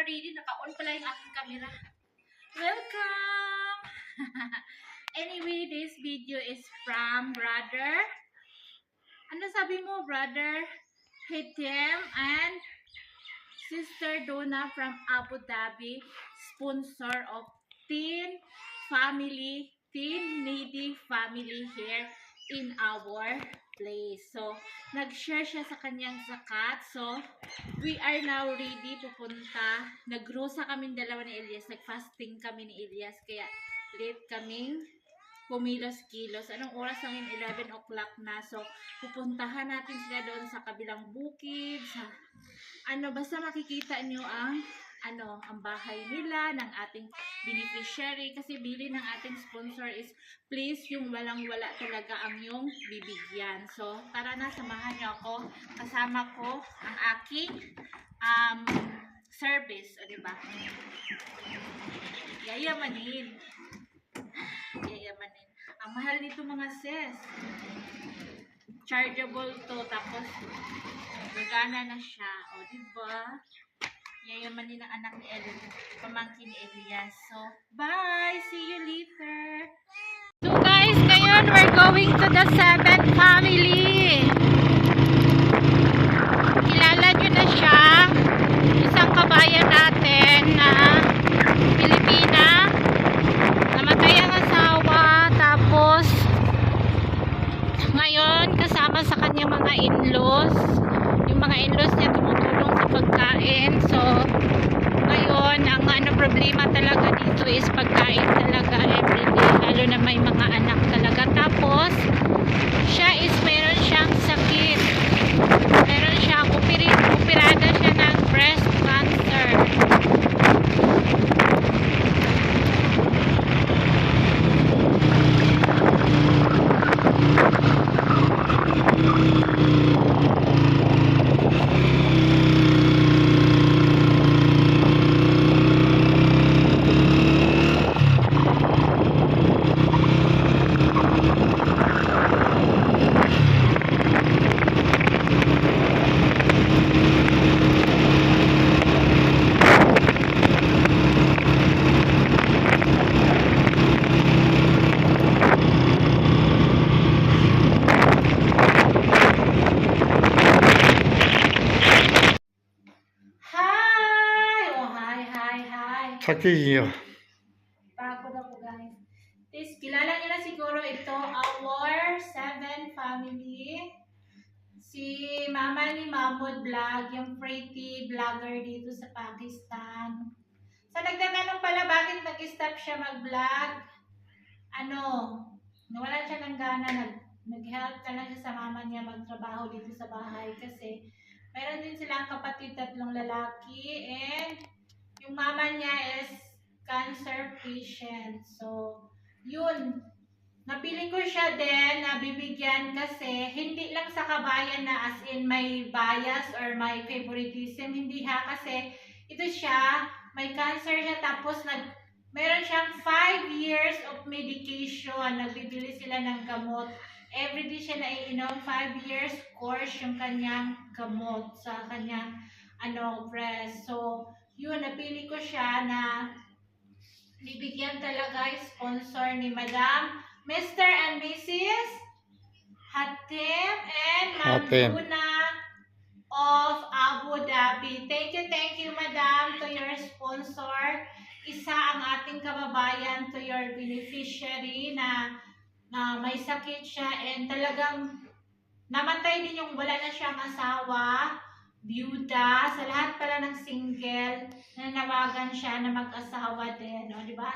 naka-ready, naka-on pala yung aking camera. Welcome! Anyway, this video is from brother. Ano sabi mo, brother? Hitem and sister Donna from Abu Dhabi, sponsor of Teen Needy Family here in our place. So, nag-share siya sa kanyang zakat. So, we are now ready pupunta. Nag-rosa kami dalawa ni Elias. Nag-fasting kami ni Elias. Kaya, late kaming kumilos-kilos. Anong oras lang yun? 11 o'clock na. So, pupuntahan natin sila doon sa kabilang bukid. Sa, basta makikita nyo ang ang bahay nila, ng ating beneficiary, kasi bili ng ating sponsor is please yung walang-wala talaga ang yung bibigyan. So, tara na, samahan nyo ako. Kasama ko ang aking service, o diba? Yayamanin. Yayamanin. Ang mahal nito mga sis. Chargeable to, tapos gagana na siya, o diba? Yayamanin ang anak ni Elias, pamangkin ni Elias. So, bye! See you later! So guys, ngayon we're going to the 7th family. Kilala nyo na siya. Isang kabayan natin na Pilipina. Namatay ang asawa. Tapos, ngayon kasama sa kanyang mga in-laws. Yung mga in-laws niya tumutulong sa pagkain. So, ngayon, ang problema talaga dito is pagkain talaga everyday. Lalo na may mga anak talaga. Tapos, siya is meron siyang sakit. Meron siyang operada siya ng breast cancer. Sakigyo. Pagod ako guys. Please, kilala niyo na siguro ito, our 7 family. Si Mama ni Mahmoud Vlog, yung pretty vlogger dito sa Pakistan. Sa nagtatanong pala bakit nag-stop siya mag-vlog, nawalan siya ng gana, nag-help na lang siya sa mama niya magtrabaho dito sa bahay kasi meron din silang kapatid, 3 lalaki, and yung mama niya is cancer patient. So, yun. Napili ko siya din na bibigyan kasi hindi lang sa kabayan na as in may bias or may favoritism. Hindi ha, kasi ito siya, may cancer siya, tapos meron siyang 5 years of medication. Nagbibili sila ng gamot. Everyday siya naiinom, 5 years course yung kanyang gamot sa kanyang breast. So, yun, napili ko siya na bibigyan talaga sponsor ni Madam, Mr. and Mrs. Hatem and Donna of Abu Dhabi. Thank you, Madam, to your sponsor. Isa ang ating kababayan to your beneficiary na may sakit siya and talagang namatay din yung wala na siyang asawa. Byuda, sa lahat pala ng single, nanawagan siya na mag-asawa din, o, di ba?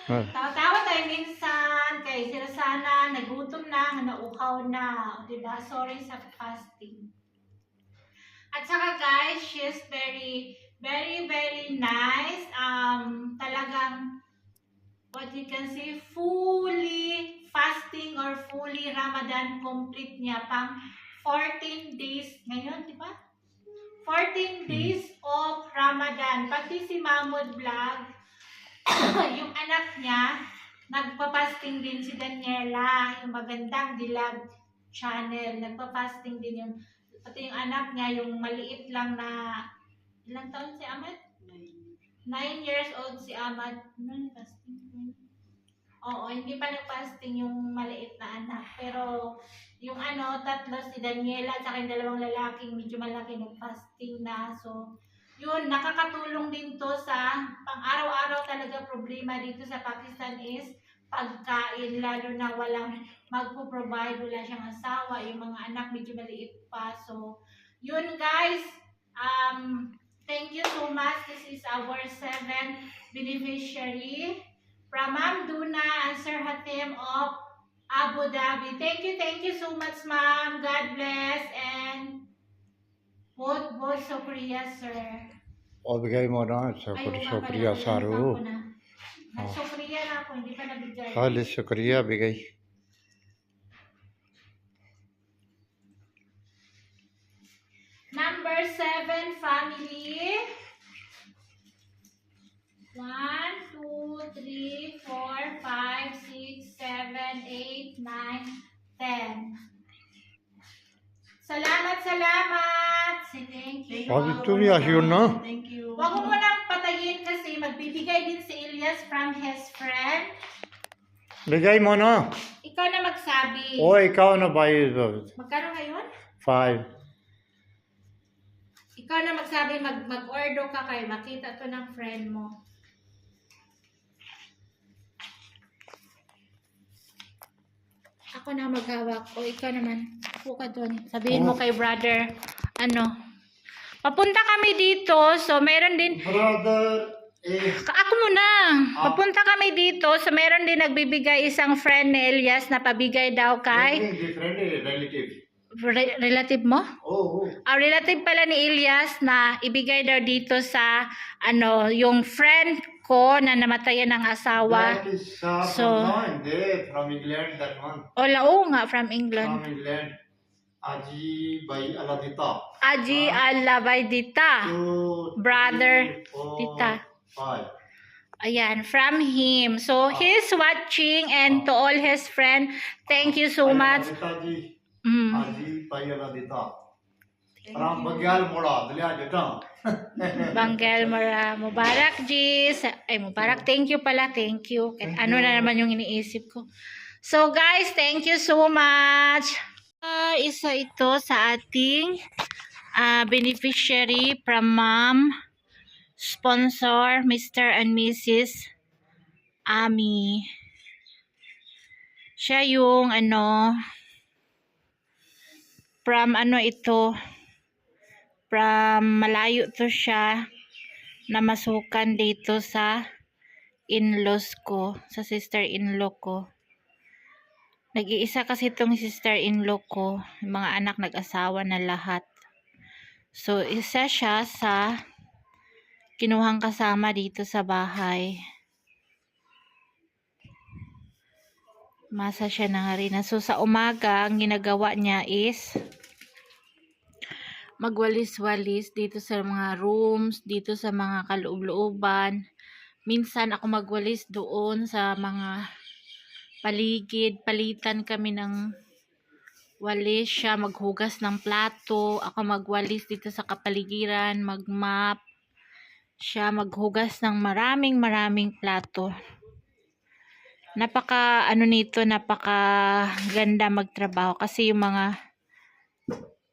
Tawa-tawa tayo minsan, kay sila sana, nagutom na, nauhaw na, o, di ba? Sorry sa fasting. At saka guys, she's very, very, very nice. Talagang, what you can say, fully fasting or fully Ramadan complete niya, pang 14 days, ngayon, di ba? 14 days of Ramadan. Pati si Mahmoud Vlog, yung anak niya, nagpa-fasting din si Daniela, yung magandang dilag channel, nagpa-fasting din yung, pati yung anak niya, yung maliit lang na Ilang taon si Ahmad? 9 years old si Ahmad. Fasting. Oo, hindi pa nag-fasting yung maliit na anak. Pero yung tatlo, si Daniela at saka yung dalawang lalaking medyo malaki nag-fasting na. So, yun, nakakatulong din to sa pang-araw-araw talaga problema dito sa Pakistan is pagkain, lalo na walang magpo-provide, wala siyang asawa, yung mga anak medyo maliit pa. So, yun guys, thank you so much. This is our 7th beneficiary from Ma'am Duna and Sir Hatim of Abu Dhabi. Thank you so much, Ma'am. God bless and both Sukriya, sir. O bigay mo na. Sukriya Saru. Nag-Sukriya na ako, hindi pa nabigay. Halis Sukriya bigay. Number 7, family. 1, 2, 3, 4, 5, 6, 7, 8, 9, 10. Salamat. Thank you. Abi tu yaşıyorsun na? Thank you. Wag mo nang patayin kasi magbibigay din si Elias from his friend. Bigay mo na. Ikaw na magsabi. O ikaw na bayad. Magkano ngayon? 5. Ikaw na magsabi, mag-order ka kayo. Makita to ng friend mo. Ako na maghawak. O ikaw naman. Upo ka doon. Sabihin mo kay brother, papunta kami dito. So, meron din, Brother. ako muna. Papunta kami dito. So, meron din nagbibigay isang friend ni Elias na pabigay daw kay Different relative. relative mo? Oh. Relative pala ni Elias na ibigay daw dito sa yung friend ko na namatayan ng asawa. That is So- from England, that one. Oo nga, from England. From England. Aji by Aladita. Aji Alabaydita. 2, Brother 3, 4, Tita. 5. Ayan, from him. So, he's watching and to all his friend, thank you so much. Ji. Mm. Aji by Aladita. From Bagyal Moda, Dalya Jata. Bangkel Mara, Mubarak Jis. Mubarak, thank you pala, thank you. Thank Ano you. na naman yung iniisip ko. So guys, thank you so much. Isa ito sa ating beneficiary from Ma'am, sponsor, Mr. and Mrs. Ami. Siya yung from from malayo to siya na masukan dito sa in-laws ko, sa sister-in-law ko. Nag-iisa kasi itong sister-in-law ko, yung mga anak nag-asawa na lahat. So, isa siya sa kinuhang kasama dito sa bahay. Masa siya na harina. So, sa umaga, ang ginagawa niya is magwalis-walis dito sa mga rooms, dito sa mga kaloob-looban. Minsan ako magwalis doon sa mga paligid, palitan kami ng walis. Siya maghugas ng plato, ako magwalis dito sa kapaligiran, magmap. Siya maghugas ng maraming plato. Napaka ganda magtrabaho kasi yung mga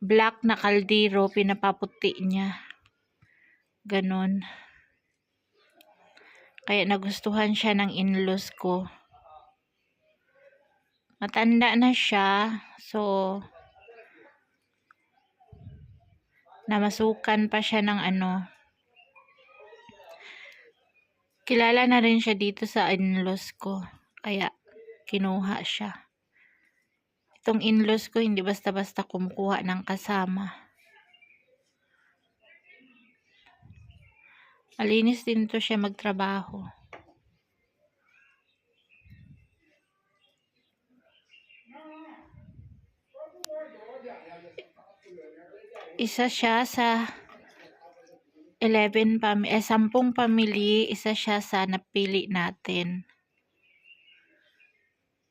black na kaldero pinapaputi niya. Ganon. Kaya nagustuhan siya ng in-laws ko. Matanda na siya. So, namasukan pa siya ng kilala na rin siya dito sa in-laws ko. Kaya, kinuha siya. Itong in-laws ko, hindi basta-basta kumukuha ng kasama. Malinis din to siya magtrabaho. Isa siya sa 10 pamilya, isa siya sa napili natin.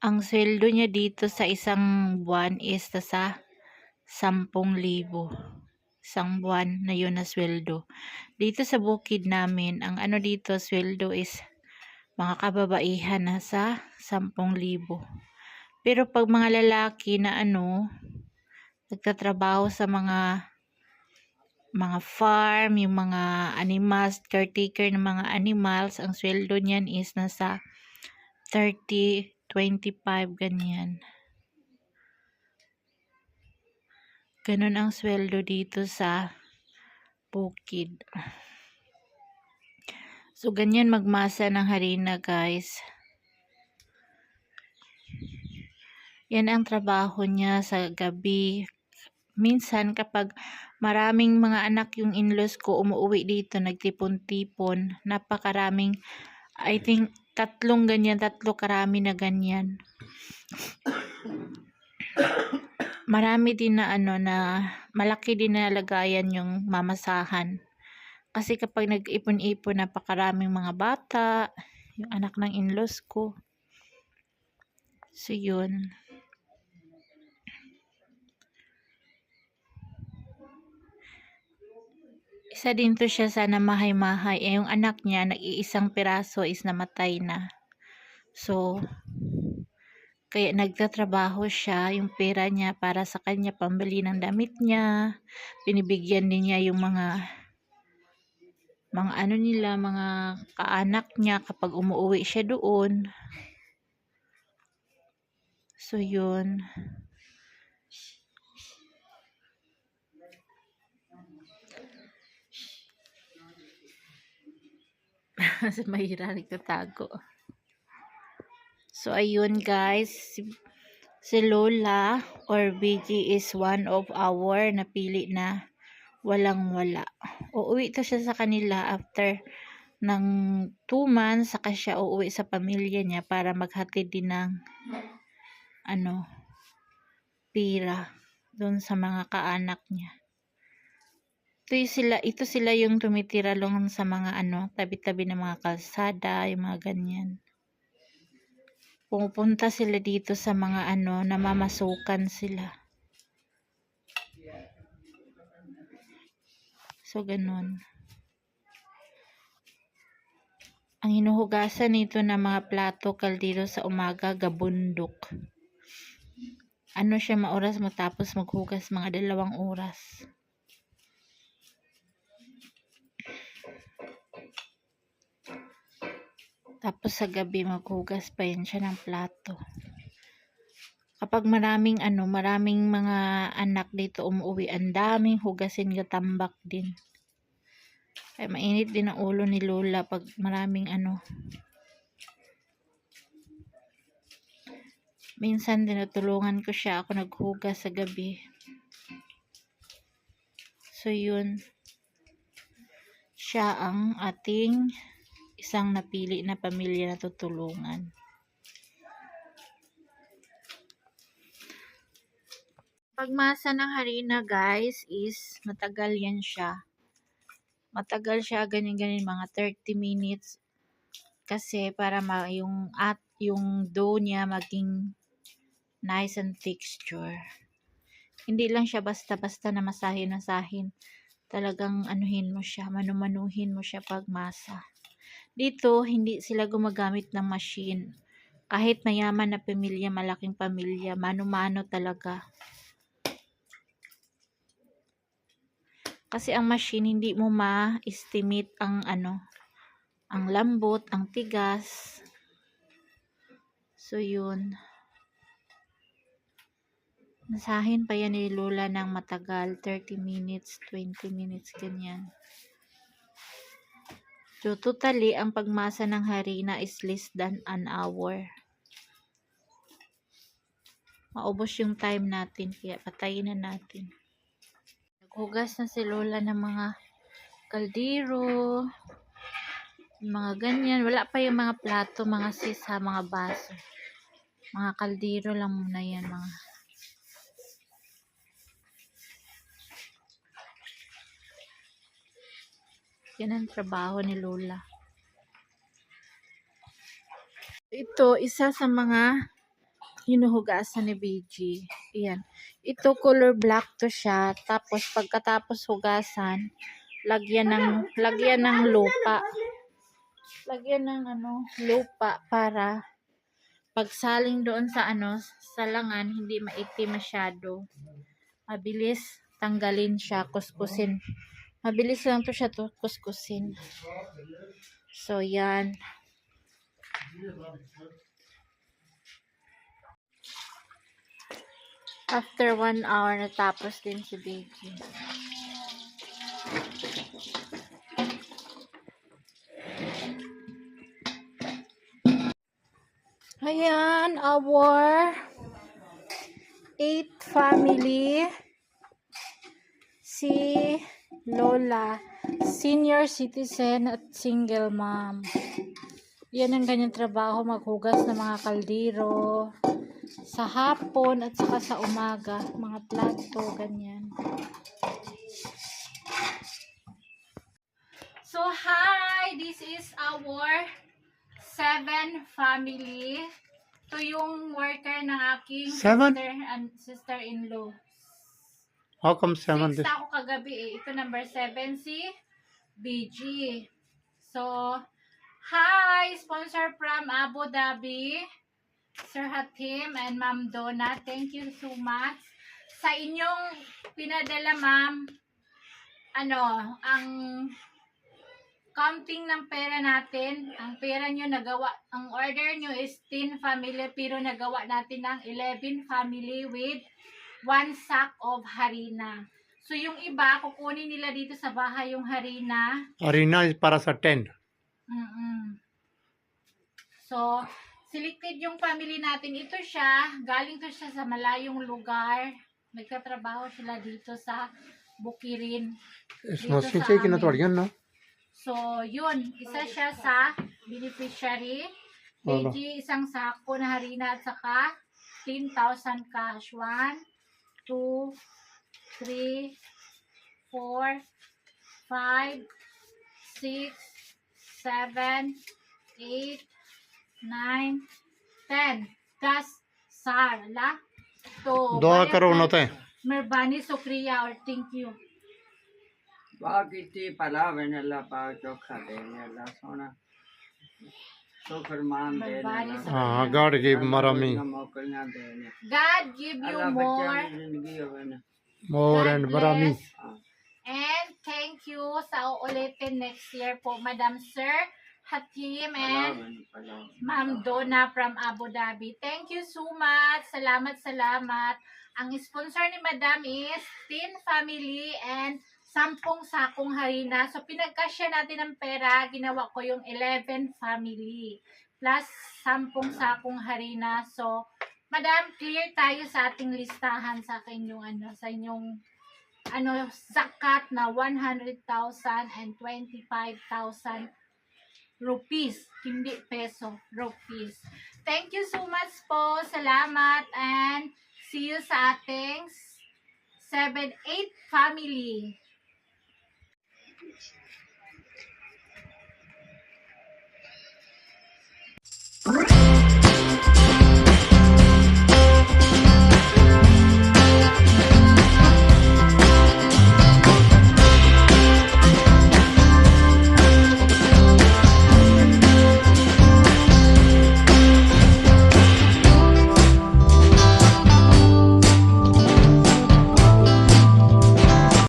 Ang sweldo niya dito sa isang buwan is sa 10,000. isang buwan na yun na sweldo. Dito sa bukid namin, ang ano dito sweldo is mga kababaihan nasa 10,000. Pero pag mga lalaki na ano, nagtatrabaho sa mga farm, yung mga animals, caretaker ng mga animals, ang sweldo niyan is nasa 30, 25, ganyan. Ganun ang sweldo dito sa bukid. So, ganyan magmasa ng harina, guys. Yan ang trabaho niya sa gabi. Minsan, kapag maraming mga anak yung in-laws ko umuwi dito, nagtipon-tipon, napakaraming, I think, tatlo karami na ganyan. Marami din na malaki din na lagayan yung mamasahan. Kasi kapag nag-ipon-ipon, napakaraming mga bata, yung anak ng in-laws ko. So, yun. Isa din to siya sa namahay-mahay. Yung anak niya, nag-iisang piraso is namatay na. So, kaya nagtatrabaho siya, yung pera niya para sa kanya, pambili ng damit niya. Binibigyan din niya yung mga mga kaanak niya kapag umuwi siya doon. So, yun. Kasi mahirap nagtatago. So, ayun guys. Si Lola or BG is one of our napili na walang-wala. Uuwi to siya sa kanila after ng 2 months, saka siya uuwi sa pamilya niya para maghatid din ng pira doon sa mga kaanak niya. Ito sila yung tumitira lang sa mga tabi-tabi ng mga kalsada, yung mga ganyan. Pumupunta sila dito sa mga namamasukan sila. So, ganun. Ang hinuhugasan nito na mga plato, kaldero sa umaga, gabundok. Siya maoras matapos maghugas, mga 2 oras. Tapos sa gabi maghugas pa yun siya ng plato. Kapag maraming mga anak dito umuwi, ang daming hugasin, gatambak din. Ay mainit din ang ulo ni Lola pag maraming Minsan tinutulungan ko siya, ako naghugas sa gabi. So yun. Siya ang ating isang napili na pamilya na tutulungan. Pagmasa ng harina guys is matagal yan siya. Matagal siya ganyan mga 30 minutes kasi para yung dough niya maging nice and texture. Hindi lang siya basta-basta na masahin. Talagang manumanuhin mo siya pagmasa. Dito, hindi sila gumagamit ng machine. Kahit mayaman na pamilya, malaking pamilya, mano-mano talaga. Kasi ang machine, hindi mo ma-estimate ang lambot, ang tigas. So, yun. Nasahin pa yan ni Lola ng matagal, 30 minutes, 20 minutes, ganyan. So, totally, ang pagmasa ng harina is less than an hour. Maubos yung time natin, kaya patayin na natin. Naghugas na si Lola ng mga kaldero, mga ganyan. Wala pa yung mga plato, mga sisa, mga baso. Mga kaldero lang muna yan, Yan ang trabaho ni Lola. Ito, isa sa mga hinuhugasan ni BG. Ayan. Ito color black to siya. Tapos pagkatapos hugasan, lagyan ng lupa. Lagyan ng lupa para pagsaling doon sa salangan, hindi maitim masyado. Mabilis tanggalin siya, kuskusin. Mabilis lang to siya kuskusin. So, yan. After 1 hour, natapos din si Beijing. Ayan, our 8th family. Si Lola, senior citizen at single mom. Yan ang kanyang trabaho, maghugas ng mga kaldero sa hapon at saka sa umaga, mga plato, ganyan. So, hi! This is our 7 family. Ito yung worker ng aking 7? sister-in-law. How come 7? 6 ako kagabi eh. Ito number 7 si BG. So, hi! Sponsor from Abu Dhabi, Sir Hatim and Ma'am Donna. Thank you so much. Sa inyong pinadala, ma'am, ang counting ng pera natin, ang pera nyo nagawa, ang order nyo is 10 family, pero nagawa natin ng 11 family with 1 sack of harina. So, yung iba, kukunin nila dito sa bahay yung harina. Harina is para sa 10. So, selected yung family natin. Ito siya, galing to siya sa malayong lugar. Nagtatrabaho sila dito sa Bukirin. इसमें Dito सिंचाई sa की ना amin. तोड़ियन ना So, yun. Isa siya sa beneficiary. Wala. BG, isang sako na harina at saka 10,000 cash. 1, 2, 3, 4, 5, 6, 7, 8, 9, 10. Das sar la. तो दुआ करो उन्होंने मेहरबानी शुक्रिया और थैंक यू. बाकी पलावे ने अल्लाह पाक चोखा देने अल्लाह सोना शुक्रमान देने हाँ गॉड गिव मरमी मौकलियां देने God give you अल्लाह बच्चों more की जिंदगी होवे ना मोर God एंड मरमी bless. And thank you sa uulitin next year po, Madam Sir Hatim and पलावे Ma'am Donna from Abu Dhabi. Thank you so much. Salamat, salamat. Ang sponsor ni Madam is 10 family and 10 sakong harina. So, pinagkasya natin ng pera. Ginawa ko yung 11 family plus 10 sakong harina. So, Madam, clear tayo sa ating listahan sa inyong sa inyong zakat na 100,000 and 25,000 rupees, hindi peso, rupees. Thank you so much po. Salamat and see you sa ating 7-8 family.